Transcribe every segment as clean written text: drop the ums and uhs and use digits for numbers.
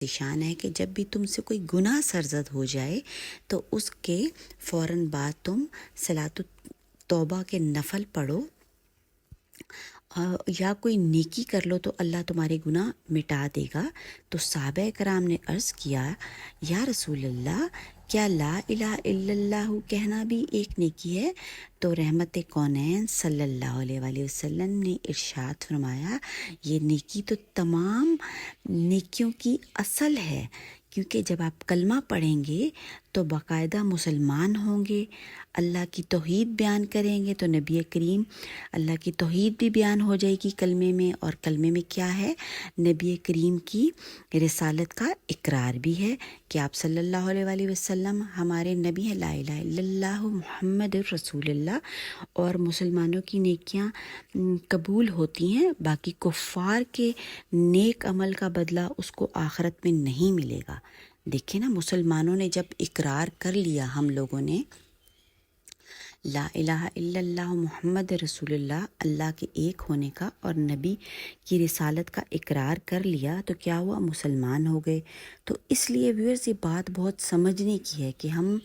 نشان ہے کہ جب بھی تم سے کوئی گناہ سرزد ہو جائے تو اس کے فوراً بعد تم صلاۃ توبہ کے نفل پڑھو یا کوئی نیکی کر لو تو اللہ تمہارے گناہ مٹا دے گا۔ تو صحابہ کرام نے عرض کیا یا رسول اللہ کیا لا الہ الا اللہ کہنا بھی ایک نیکی ہے؟ تو رحمت کونین صلی اللہ علیہ وآلہ وسلم نے ارشاد فرمایا یہ نیکی تو تمام نیکیوں کی اصل ہے، کیونکہ جب آپ کلمہ پڑھیں گے تو باقاعدہ مسلمان ہوں گے، اللہ کی توحید بیان کریں گے تو نبی کریم اللہ کی توحید بھی بیان ہو جائے گی کلمے میں، اور کلمے میں کیا ہے؟ نبی کریم کی رسالت کا اقرار بھی ہے کہ آپ صلی اللہ علیہ وآلہ وسلم ہمارے نبی ہیں، لا الہ الا اللہ محمد رسول اللہ۔ اور مسلمانوں کی نیکیاں قبول ہوتی ہیں، باقی کفار کے نیک عمل کا بدلہ اس کو آخرت میں نہیں ملے گا۔ دیکھیں نا، مسلمانوں نے جب اقرار کر لیا، ہم لوگوں نے لا الہ الا اللہ محمد رسول اللہ، اللہ کے ایک ہونے کا اور نبی کی رسالت کا اقرار کر لیا، تو کیا ہوا؟ مسلمان ہو گئے۔ تو اس لیے ویورز یہ بات بہت سمجھنے کی ہے کہ ہم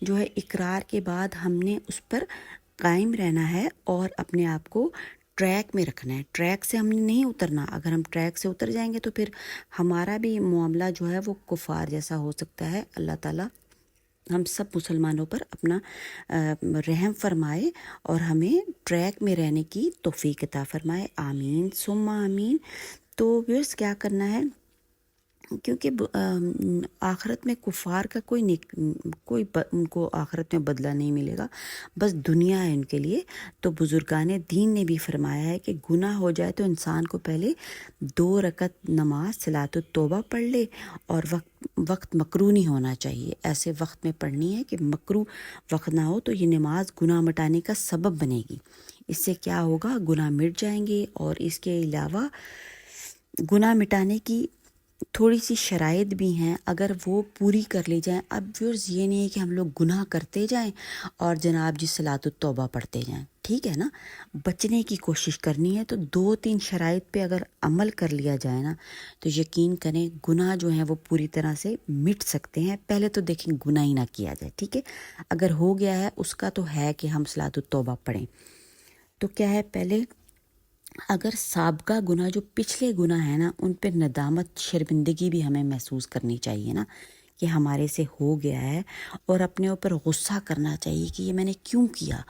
جو ہے اقرار کے بعد ہم نے اس پر قائم رہنا ہے اور اپنے آپ کو ٹریک میں رکھنا ہے۔ ٹریک سے ہم نے نہیں اترنا، اگر ہم ٹریک سے اتر جائیں گے تو پھر ہمارا بھی معاملہ جو ہے وہ کفار جیسا ہو سکتا ہے۔ اللہ تعالیٰ ہم سب مسلمانوں پر اپنا رحم فرمائے اور ہمیں ٹریک میں رہنے کی توفیق عطا فرمائے، آمین ثم آمین۔ تو ویورز کیا کرنا ہے، کیونکہ آخرت میں کفار کا ان کو آخرت میں بدلہ نہیں ملے گا، بس دنیا ہے ان کے لیے۔ تو بزرگان دین نے بھی فرمایا ہے کہ گناہ ہو جائے تو انسان کو پہلے 2 رکعت نماز صلاۃ التوبہ پڑھ لے، اور وقت مکروہ نہیں ہونا چاہیے، ایسے وقت میں پڑھنی ہے کہ مکروہ وقت نہ ہو، تو یہ نماز گناہ مٹانے کا سبب بنے گی۔ اس سے کیا ہوگا؟ گناہ مٹ جائیں گے۔ اور اس کے علاوہ گناہ مٹانے کی تھوڑی سی شرائط بھی ہیں، اگر وہ پوری کر لی جائیں۔ اب ویورز یہ نہیں ہے کہ ہم لوگ گناہ کرتے جائیں اور جناب جی صلاۃ التوبہ پڑھتے جائیں، ٹھیک ہے نا، بچنے کی کوشش کرنی ہے۔ تو 2-3 شرائط پہ اگر عمل کر لیا جائے نا تو یقین کریں گناہ جو ہیں وہ پوری طرح سے مٹ سکتے ہیں۔ پہلے تو دیکھیں گناہ ہی نہ کیا جائے، ٹھیک ہے، اگر ہو گیا ہے اس کا تو ہے کہ ہم صلاۃ التوبہ پڑھیں۔ تو کیا ہے، پہلے اگر سابقہ گناہ جو پچھلے گناہ ہیں نا ان پہ ندامت شرمندگی بھی ہمیں محسوس کرنی چاہیے نا کہ ہمارے سے ہو گیا ہے، اور اپنے اوپر غصہ کرنا چاہیے کہ یہ میں نے کیوں کیا۔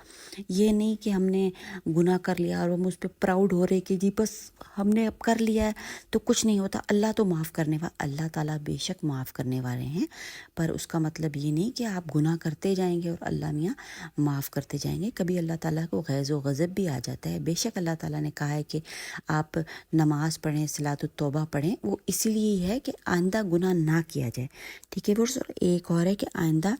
یہ نہیں کہ ہم نے گناہ کر لیا اور ہم اس پہ پراؤڈ ہو رہے کہ جی بس ہم نے اب کر لیا ہے تو کچھ نہیں ہوتا، اللہ تو معاف کرنے والا، اللہ تعالیٰ بے شک معاف کرنے والے ہیں، پر اس کا مطلب یہ نہیں کہ آپ گناہ کرتے جائیں گے اور اللہ میاں معاف کرتے جائیں گے۔ کبھی اللہ تعالیٰ کو غیظ و غضب بھی آ جاتا ہے، بے شک اللہ تعالیٰ نے کہا ہے کہ آپ نماز پڑھیں، صلاۃ التوبہ پڑھیں، وہ اسی لیے ہے کہ آئندہ گناہ نہ کیا جائے، ٹھیک ہے۔ ایک اور ہے کہ آئندہ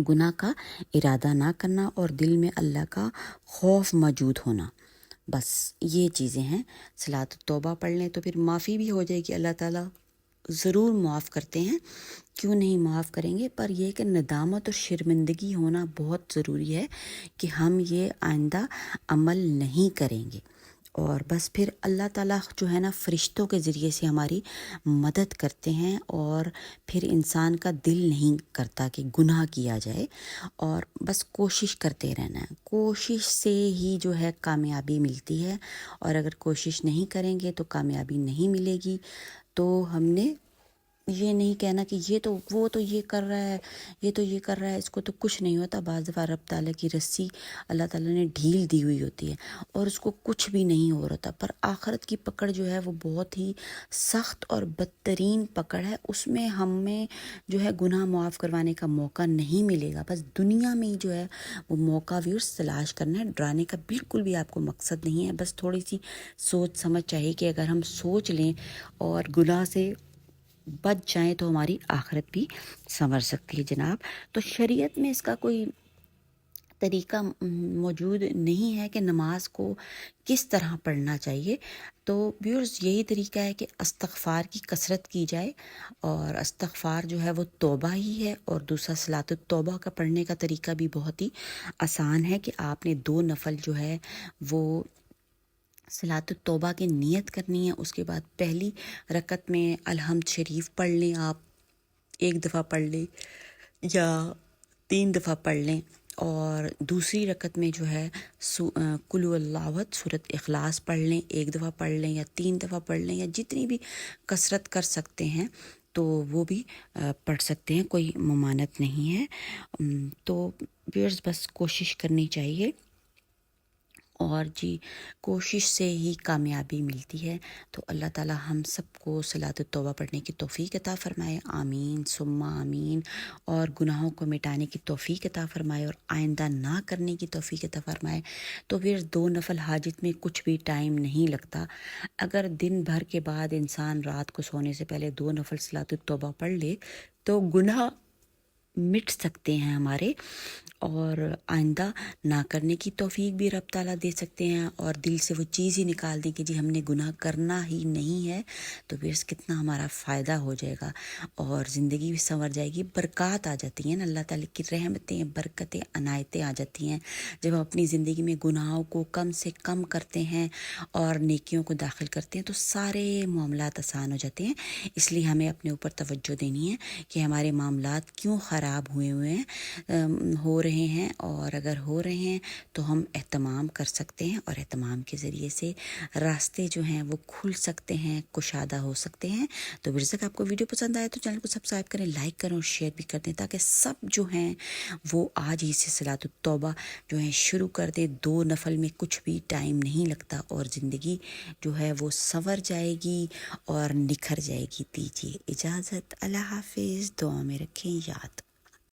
گناہ کا ارادہ نہ کرنا اور دل میں اللہ کا خوف موجود ہونا، بس یہ چیزیں ہیں۔ صلاۃ التوبہ پڑھ لیں تو پھر معافی بھی ہو جائے گی، اللہ تعالیٰ ضرور معاف کرتے ہیں، کیوں نہیں معاف کریں گے، پر یہ کہ ندامت اور شرمندگی ہونا بہت ضروری ہے کہ ہم یہ آئندہ عمل نہیں کریں گے۔ اور بس پھر اللہ تعالیٰ جو ہے نا فرشتوں کے ذریعے سے ہماری مدد کرتے ہیں، اور پھر انسان کا دل نہیں کرتا کہ گناہ کیا جائے، اور بس کوشش کرتے رہنا ہے، کوشش سے ہی جو ہے کامیابی ملتی ہے، اور اگر کوشش نہیں کریں گے تو کامیابی نہیں ملے گی۔ تو ہم نے یہ نہیں کہنا کہ یہ تو وہ تو یہ کر رہا ہے، یہ تو یہ کر رہا ہے، اس کو تو کچھ نہیں ہوتا۔ بعض دفعہ رب تعالیٰ کی رسی اللہ تعالیٰ نے ڈھیل دی ہوئی ہوتی ہے اور اس کو کچھ بھی نہیں ہو رہا، پر آخرت کی پکڑ جو ہے وہ بہت ہی سخت اور بدترین پکڑ ہے، اس میں ہمیں جو ہے گناہ معاف کروانے کا موقع نہیں ملے گا، بس دنیا میں ہی جو ہے وہ موقع بھی اس تلاش کرنا ہے۔ ڈرانے کا بالکل بھی آپ کو مقصد نہیں ہے، بس تھوڑی سی سوچ سمجھ چاہیے کہ اگر ہم سوچ لیں اور گناہ سے بچ جائیں تو ہماری آخرت بھی سنور سکتی ہے جناب۔ تو شریعت میں اس کا کوئی طریقہ موجود نہیں ہے کہ نماز کو کس طرح پڑھنا چاہیے، تو ویورز یہی طریقہ ہے کہ استغفار کی کثرت کی جائے، اور استغفار جو ہے وہ توبہ ہی ہے، اور دوسرا صلاۃ التوبہ کا پڑھنے کا طریقہ بھی بہت ہی آسان ہے کہ آپ نے 2 نفل جو ہے وہ صلاۃ التوبہ کی نیت کرنی ہے. اس کے بعد پہلی رکعت میں الحمد شریف پڑھ لیں، آپ ایک دفعہ پڑھ لیں یا 3 دفعہ پڑھ لیں، اور دوسری رکعت میں جو ہے قل هو اللہ احد سورۃ اخلاص پڑھ لیں، ایک دفعہ پڑھ لیں یا 3 دفعہ پڑھ لیں، یا جتنی بھی کثرت کر سکتے ہیں تو وہ بھی پڑھ سکتے ہیں، کوئی ممانعت نہیں ہے. تو ویئرز بس کوشش کرنی چاہیے، اور جی کوشش سے ہی کامیابی ملتی ہے. تو اللہ تعالی ہم سب کو صلاۃ التوبہ پڑھنے کی توفیق عطا فرمائے، آمین ثم آمین، اور گناہوں کو مٹانے کی توفیق عطا فرمائے اور آئندہ نہ کرنے کی توفیق عطا فرمائے. تو پھر 2 نفل حاجت میں کچھ بھی ٹائم نہیں لگتا. اگر دن بھر کے بعد انسان رات کو سونے سے پہلے 2 نفل صلاۃ التوبہ پڑھ لے تو گناہ مٹ سکتے ہیں ہمارے، اور آئندہ نہ کرنے کی توفیق بھی رب تعالیٰ دے سکتے ہیں، اور دل سے وہ چیز ہی نکال دیں کہ جی ہم نے گناہ کرنا ہی نہیں ہے. تو پھر کتنا ہمارا فائدہ ہو جائے گا، اور زندگی بھی سنور جائے گی، برکات آ جاتی ہیں نا، اللہ تعالیٰ کی رحمتیں، برکتیں، عنایتیں آ جاتی ہیں جب ہم اپنی زندگی میں گناہوں کو کم سے کم کرتے ہیں اور نیکیوں کو داخل کرتے ہیں، تو سارے معاملات آسان ہو جاتے ہیں. اس لیے ہمیں اپنے اوپر توجہ دینی ہے کہ ہمارے معاملات کیوں خراب ہو رہے ہیں، اور اگر ہو رہے ہیں تو ہم اہتمام کر سکتے ہیں، اور اہتمام کے ذریعے سے راستے جو ہیں وہ کھل سکتے ہیں، کشادہ ہو سکتے ہیں. تو برزک آپ کو ویڈیو پسند آئے تو چینل کو سبسکرائب کریں، لائک کریں اور شیئر بھی کر دیں، تاکہ سب جو ہیں وہ آج ہی سے صلاۃ التوبہ جو ہیں شروع کر دیں. 2 نفل میں کچھ بھی ٹائم نہیں لگتا، اور زندگی جو ہے وہ سنور جائے گی اور نکھر جائے گی. دیجیے اجازت، اللہ حافظ، دعا میں رکھیں یاد.